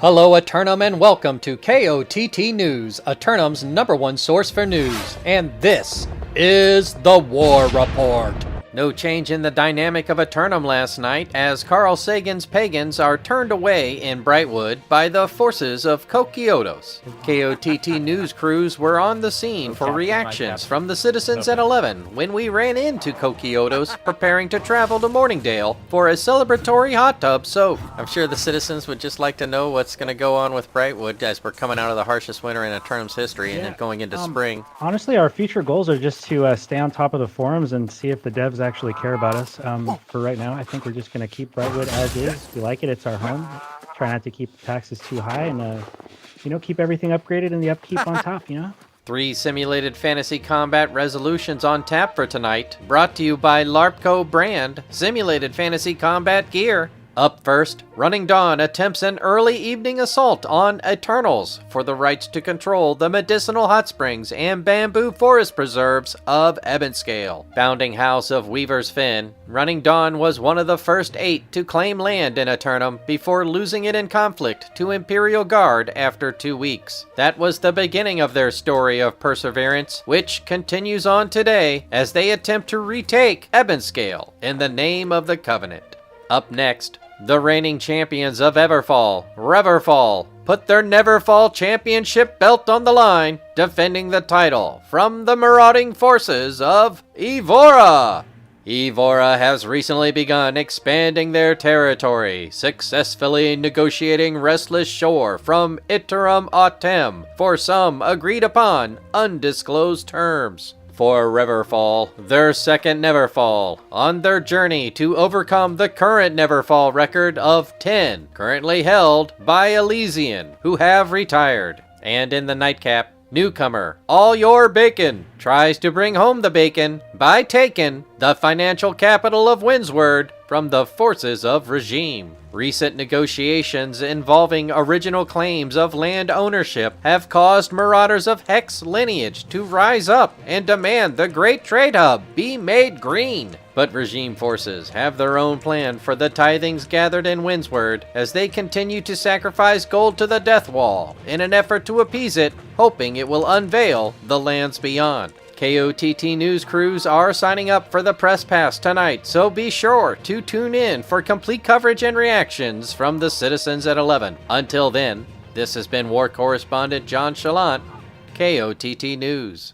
Hello Eternum and welcome to KOTT News, Eternum's #1 source for news, and this is the War Report. No change in the dynamic of Eternum last night, as Carl Sagan's pagans are turned away in Brightwood by the forces of Kokyotos. KOTT news crews were on the scene for reactions from the citizens at 11 when we ran into Kokyotos preparing to travel to Morningdale for a celebratory hot tub soak. I'm sure the citizens would just like to know what's going to go on with Brightwood as we're coming out of the harshest winter in Eternum's history and then going into spring. Honestly, our future goals are just to stay on top of the forums and see if the devs actually care about us. For right now, I think we're just going to keep Brightwood as is. We like it. It's our home. Try not to keep taxes too high and, keep everything upgraded and the upkeep on top, 3 simulated fantasy combat resolutions on tap for tonight, brought to you by LARPCO brand Simulated Fantasy Combat Gear. Up first, Running Dawn attempts an early evening assault on Eternals for the rights to control the medicinal hot springs and bamboo forest preserves of Ebonscale. Founding house of Weaver's Fen, Running Dawn was one of the first 8 to claim land in Eternum before losing it in conflict to Imperial Guard after 2 weeks. That was the beginning of their story of perseverance, which continues on today as they attempt to retake Ebonscale in the name of the Covenant. Up next, the reigning champions of Neverfall, put their Neverfall championship belt on the line, defending the title from the marauding forces of Evora. Evora has recently begun expanding their territory, successfully negotiating Restless Shore from Iterum Autem for some agreed-upon, undisclosed terms. For Neverfall, their second Neverfall, on their journey to overcome the current Neverfall record of 10, currently held by Elysian, who have retired. And in the nightcap, newcomer, All Your Bacon, tries to bring home the bacon by taking the financial capital of Windsward from the forces of Regime. Recent negotiations involving original claims of land ownership have caused marauders of Hex lineage to rise up and demand the Great Trade Hub be made green. But regime forces have their own plan for the tithings gathered in Windsward as they continue to sacrifice gold to the Death Wall in an effort to appease it, hoping it will unveil the lands beyond. KOTT news crews are signing up for the press pass tonight, so be sure to tune in for complete coverage and reactions from the citizens at 11. Until then, this has been War Correspondent JChalant, KOTT News.